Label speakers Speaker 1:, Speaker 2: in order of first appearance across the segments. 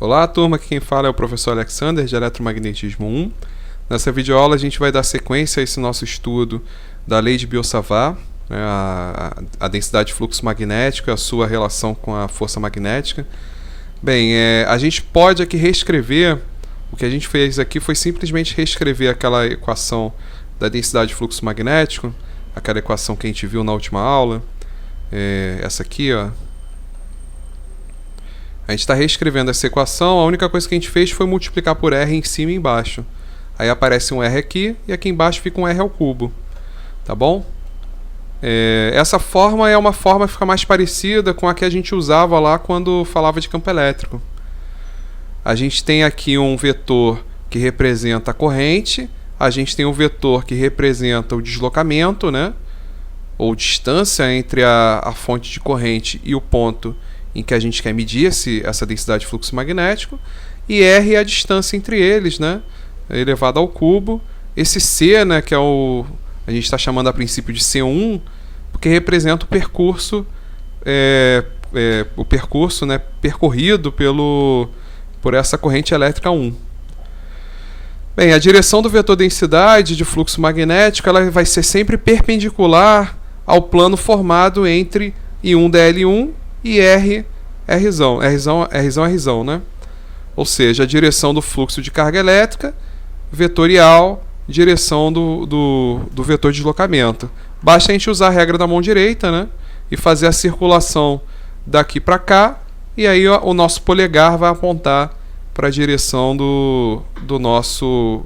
Speaker 1: Olá, turma, aqui quem fala é o professor Alexander, de Eletromagnetismo 1. Nessa videoaula a gente vai dar sequência a esse nosso estudo da lei de Biot-Savart, né, a densidade de fluxo magnético e a sua relação com a força magnética. Bem, a gente pode aqui reescrever, o que a gente fez aqui foi simplesmente reescrever aquela equação da densidade de fluxo magnético, aquela equação que a gente viu na última aula, essa aqui, ó. A gente está reescrevendo essa equação, a única coisa que a gente fez foi multiplicar por R em cima e embaixo. Aí aparece um R aqui e aqui embaixo fica um R ao cubo. Tá bom? Essa forma é uma forma que fica mais parecida com a que a gente usava lá quando falava de campo elétrico. A gente tem aqui um vetor que representa a corrente, a gente tem um vetor que representa o deslocamento, né? Ou distância entre a fonte de corrente e o ponto em que a gente quer medir essa densidade de fluxo magnético, e R é a distância entre eles, né, elevado ao cubo. Esse C, né, que a gente está chamando a princípio de C1, porque representa o percurso, né, percorrido por essa corrente elétrica 1. Bem, a direção do vetor densidade de fluxo magnético ela vai ser sempre perpendicular ao plano formado entre I1dL1 e Rzão, né? Ou seja, a direção do fluxo de carga elétrica vetorial, direção do vetor de deslocamento. Basta a gente usar a regra da mão direita, né? E fazer a circulação daqui para cá, e aí o nosso polegar vai apontar para a direção do nosso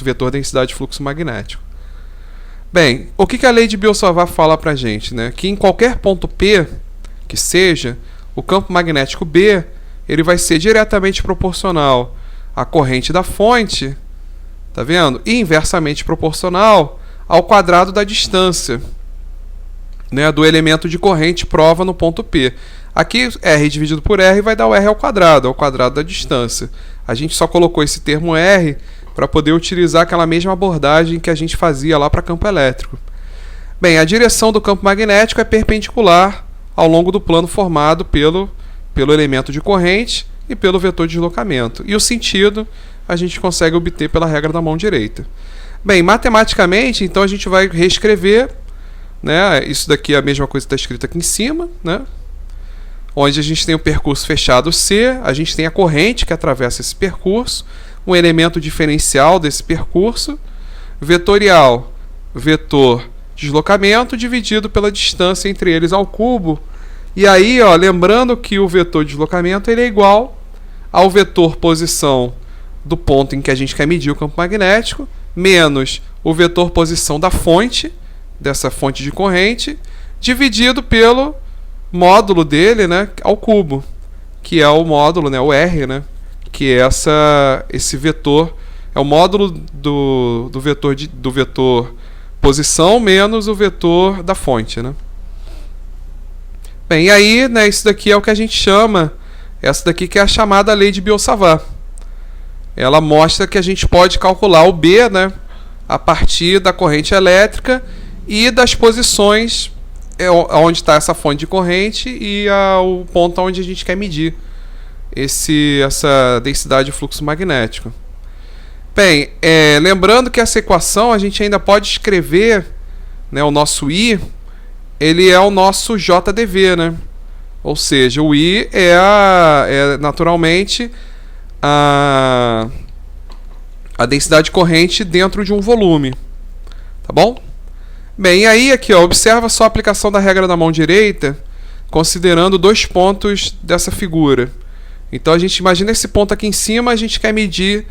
Speaker 1: vetor densidade de fluxo magnético. Bem, o que a lei de Biot-Savart fala para a gente, né? Que em qualquer ponto P que seja, o campo magnético B ele vai ser diretamente proporcional à corrente da fonte, tá vendo? E inversamente proporcional ao quadrado da distância, né, do elemento de corrente prova no ponto P. Aqui R dividido por R vai dar o R ao quadrado da distância. A gente só colocou esse termo R para poder utilizar aquela mesma abordagem que a gente fazia lá para campo elétrico. Bem, a direção do campo magnético é perpendicular ao longo do plano formado pelo elemento de corrente e pelo vetor de deslocamento. E o sentido a gente consegue obter pela regra da mão direita. Bem, matematicamente, então a gente vai reescrever, né? Isso daqui é a mesma coisa que está escrito aqui em cima, né? Onde a gente tem o percurso fechado C, a gente tem a corrente que atravessa esse percurso, um elemento diferencial desse percurso, vetorial, vetor deslocamento dividido pela distância entre eles ao cubo. E aí, ó, lembrando que o vetor de deslocamento ele é igual ao vetor posição do ponto em que a gente quer medir o campo magnético, menos o vetor posição da fonte, dessa fonte de corrente, dividido pelo módulo dele, né, ao cubo, que é o módulo, né, o R, né, que é esse vetor, é o módulo do vetor posição menos o vetor da fonte, né? Bem, e aí, né, isso daqui é o que a gente chama, essa daqui que é a chamada lei de Biot-Savart. Ela mostra que a gente pode calcular o B, né, a partir da corrente elétrica e das posições onde está essa fonte de corrente e o ponto onde a gente quer medir essa densidade de fluxo magnético. Bem, lembrando que essa equação a gente ainda pode escrever, né, o nosso I, ele é o nosso JdV, né? Ou seja, o I é naturalmente a densidade de corrente dentro de um volume, tá bom? Bem, e aí aqui, ó, observa só a aplicação da regra da mão direita, considerando dois pontos dessa figura. Então a gente imagina esse ponto aqui em cima, a gente quer medir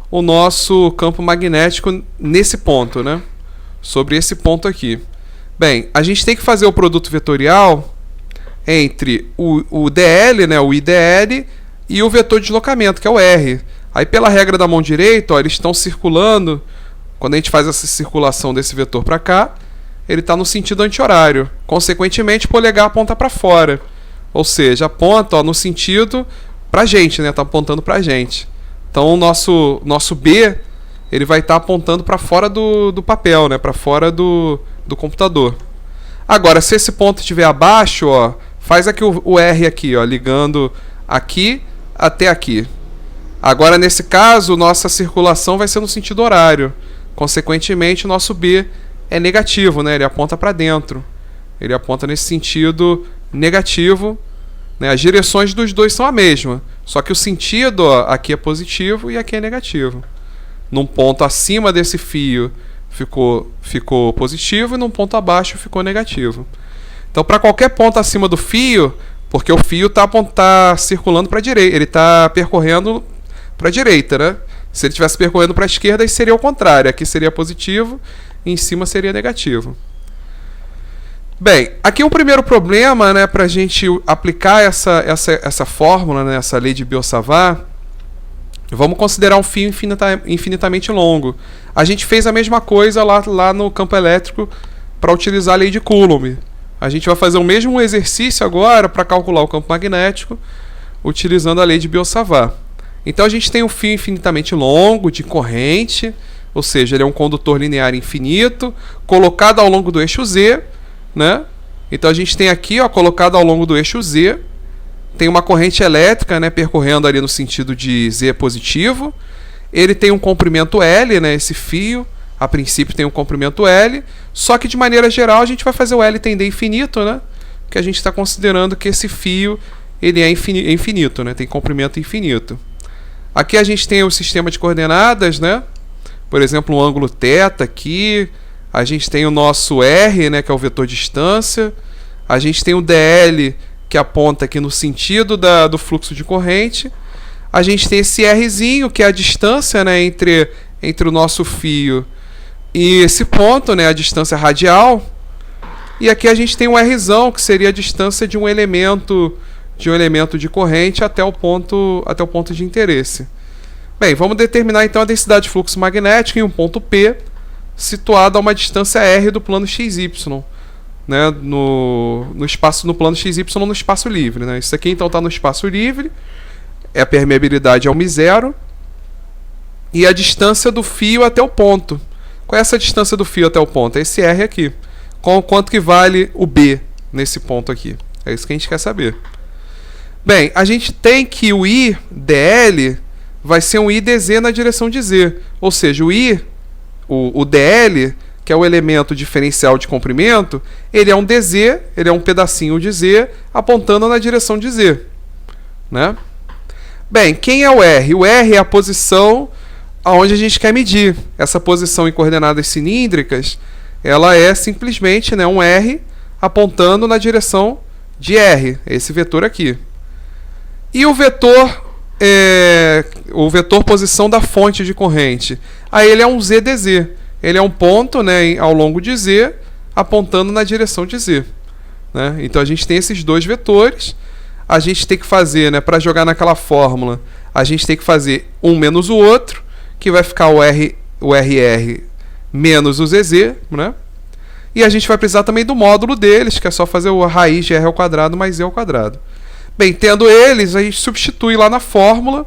Speaker 1: o nosso campo magnético nesse ponto, né? Sobre esse ponto aqui. Bem, a gente tem que fazer o produto vetorial entre o DL, né, o IDL, e o vetor de deslocamento, que é o R. Aí pela regra da mão direita, ó, eles estão circulando. Quando a gente faz essa circulação desse vetor para cá, ele está no sentido anti-horário. Consequentemente, o polegar aponta para fora. Ou seja, aponta, ó, no sentido para a gente, né? Está apontando para a gente. Então o nosso B ele vai estar apontando para fora do papel, né? Para fora do computador. Agora, se esse ponto estiver abaixo, ó, faz aqui o R aqui, ó, ligando aqui até aqui. Agora, nesse caso, nossa circulação vai ser no sentido horário. Consequentemente, o nosso B é negativo, né? Ele aponta para dentro. Ele aponta nesse sentido negativo, né? As direções dos dois são a mesma, só que o sentido, ó, aqui é positivo e aqui é negativo. Num ponto acima desse fio ficou positivo e num ponto abaixo ficou negativo. Então, para qualquer ponto acima do fio, porque o fio está circulando para a direita, ele está percorrendo para a direita, né? Se ele estivesse percorrendo para a esquerda, seria o contrário. Aqui seria positivo e em cima seria negativo. Bem, aqui o primeiro problema, né, para a gente aplicar essa fórmula, né, essa lei de Biot-Savart, vamos considerar um fio infinitamente longo. A gente fez a mesma coisa lá no campo elétrico para utilizar a lei de Coulomb. A gente vai fazer o mesmo exercício agora para calcular o campo magnético utilizando a lei de Biot-Savart. Então a gente tem um fio infinitamente longo de corrente, ou seja, ele é um condutor linear infinito, colocado ao longo do eixo Z, né? Então a gente tem aqui, ó, colocado ao longo do eixo Z, tem uma corrente elétrica, né, percorrendo ali no sentido de Z positivo. Ele tem um comprimento L, né, esse fio, a princípio tem um comprimento L, só que de maneira geral a gente vai fazer o L tender infinito, né? Porque a gente está considerando que esse fio ele é infinito, né? Tem comprimento infinito. Aqui a gente tem o sistema de coordenadas, né? Por exemplo, um ângulo θ aqui. A gente tem o nosso R, né, que é o vetor distância. A gente tem o dl, que aponta aqui no sentido do fluxo de corrente. A gente tem esse Rzinho, que é a distância, né, entre o nosso fio e esse ponto, né, a distância radial. E aqui a gente tem o Rzão, que seria a distância de um elemento de corrente até o ponto de interesse. Bem, vamos determinar então a densidade de fluxo magnético em um ponto P, situado a uma distância r do plano XY, né, no plano XY, no espaço livre, né? Isso aqui então está no espaço livre, a permeabilidade é o μ0, e a distância do fio até o ponto. Qual é essa distância do fio até o ponto? É esse r aqui. Quanto que vale o B nesse ponto aqui? É isso que a gente quer saber. Bem, a gente tem que o I dl vai ser um I dz na direção de Z. Ou seja, o dl, que é o elemento diferencial de comprimento, ele é um dz, ele é um pedacinho de Z apontando na direção de Z, né? Bem, quem é o R? O R é a posição aonde a gente quer medir. Essa posição em coordenadas cilíndricas, ela é simplesmente, né, um R apontando na direção de R, esse vetor aqui. E o vetor posição da fonte de corrente, aí ele é um zdz. Ele é um ponto, né, ao longo de Z, apontando na direção de Z, né? Então a gente tem esses dois vetores. A gente tem que fazer, né, para jogar naquela fórmula, a gente tem que fazer um menos o outro, que vai ficar o RR menos o ZZ, né? E a gente vai precisar também do módulo deles, que é só fazer a raiz de R ao quadrado mais Z ao quadrado. Bem, tendo eles, a gente substitui lá na fórmula,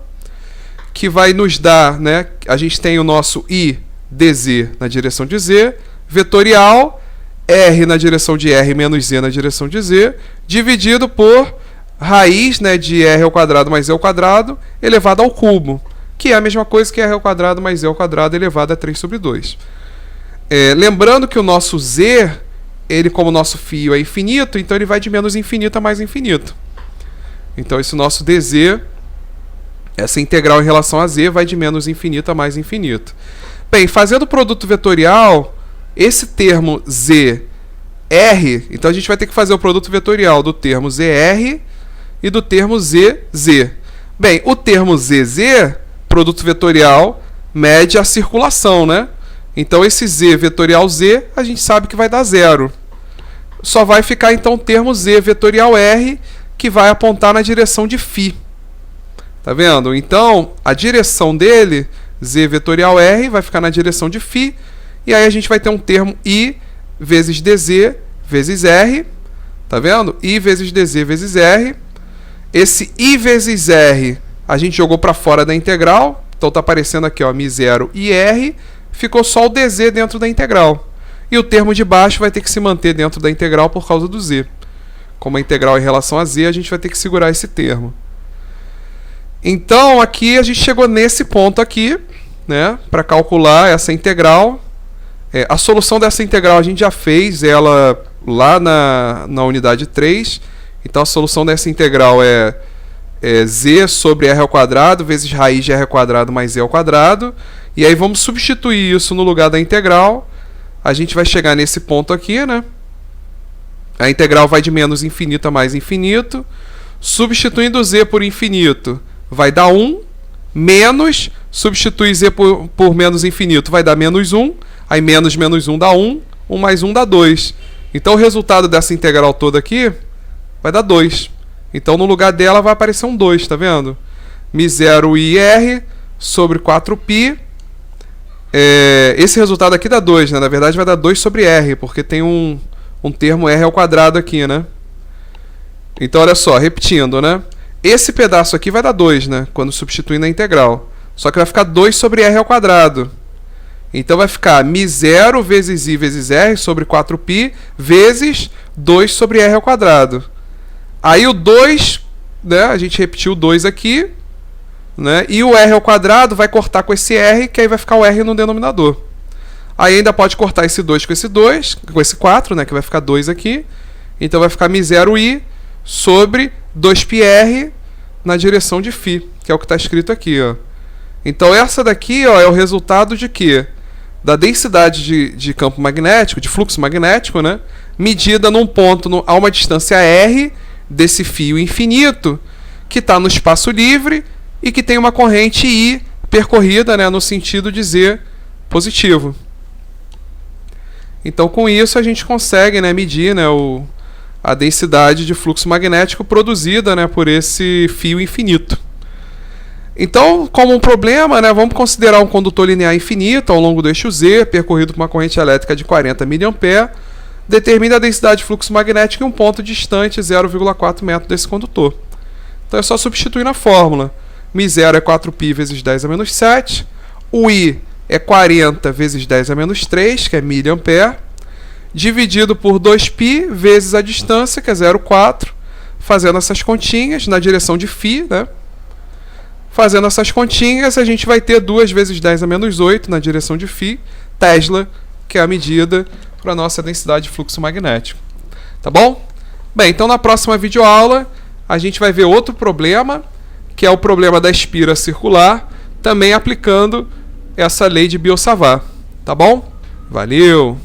Speaker 1: que vai nos dar, né, a gente tem o nosso I dz na direção de Z, vetorial, R na direção de R menos Z na direção de Z, dividido por raiz, né, de R ao quadrado mais Z ao quadrado elevado ao cubo, que é a mesma coisa que R ao quadrado mais Z ao quadrado elevado a 3 sobre 2. Lembrando que o nosso Z, ele como nosso fio é infinito, então ele vai de menos infinito a mais infinito. Então esse nosso dz, essa integral em relação a Z, vai de menos infinito a mais infinito. Bem, fazendo o produto vetorial, esse termo ZR, então a gente vai ter que fazer o produto vetorial do termo ZR e do termo ZZ. Bem, o termo ZZ, produto vetorial, mede a circulação, né? Então esse Z vetorial Z, a gente sabe que vai dar zero. Só vai ficar então o termo Z vetorial R, que vai apontar na direção de φ. Tá vendo? Então, a direção dele, Z vetorial R, vai ficar na direção de φ, e aí a gente vai ter um termo I vezes dz vezes R, tá vendo? I vezes dz vezes R. Esse I vezes R a gente jogou para fora da integral, então tá aparecendo aqui, ó, μ0 e R, ficou só o dz dentro da integral. E o termo de baixo vai ter que se manter dentro da integral por causa do Z. Como a integral é em relação a Z, a gente vai ter que segurar esse termo. Então, aqui a gente chegou nesse ponto aqui, né, para calcular essa integral. A solução dessa integral a gente já fez ela lá na unidade 3. Então, a solução dessa integral é z sobre r ao quadrado vezes raiz de r ao quadrado mais z ao quadrado. E aí vamos substituir isso no lugar da integral. A gente vai chegar nesse ponto aqui, né? A integral vai de menos infinito a mais infinito. Substituindo z por infinito, vai dar 1, menos, substitui z por menos infinito, vai dar menos 1, aí menos 1 dá 1, 1 mais 1 dá 2. Então o resultado dessa integral toda aqui vai dar 2. Então no lugar dela vai aparecer um 2, tá vendo? Mi0 ir sobre 4π. Esse resultado aqui dá 2, né? Na verdade vai dar 2 sobre r, porque tem um termo r ao quadrado aqui, né? Então olha só, repetindo, né? Esse pedaço aqui vai dar 2, né? Quando substituir na integral. Só que vai ficar 2 sobre r ao quadrado. Então vai ficar mi0 vezes i vezes r sobre 4π vezes 2 sobre r ao quadrado. Aí o 2, né? A gente repetiu o 2 aqui, né? E o r ao quadrado vai cortar com esse r, que aí vai ficar o r no denominador. Aí ainda pode cortar esse 2 com esse 2, com esse 4, né? Que vai ficar 2 aqui. Então vai ficar mi0i sobre 2πr na direção de φ, que é o que está escrito aqui, ó. Então essa daqui, ó, é o resultado de quê? Da densidade de campo magnético, de fluxo magnético, né? Medida num ponto a uma distância r desse fio infinito, que está no espaço livre e que tem uma corrente I percorrida, né, no sentido de Z positivo. Então com isso a gente consegue, né, medir, né, a densidade de fluxo magnético produzida, né, por esse fio infinito. Então, como um problema, né, vamos considerar um condutor linear infinito ao longo do eixo Z, percorrido por uma corrente elétrica de 40 mA. Determine a densidade de fluxo magnético em um ponto distante 0,4 metro desse condutor. Então é só substituir na fórmula. Mi0 é 4π vezes 10 a menos 7. O I é 40 vezes 10 a menos 3, que é mA. Dividido por 2π vezes a distância, que é 0,4. Fazendo essas continhas na direção de φ, né? Fazendo essas continhas, a gente vai ter 2 vezes 10 a menos 8 na direção de φ, Tesla, que é a medida para a nossa densidade de fluxo magnético. Tá bom? Bem, então na próxima videoaula, a gente vai ver outro problema, que é o problema da espira circular, também aplicando essa lei de Biot-Savart. Tá bom? Valeu!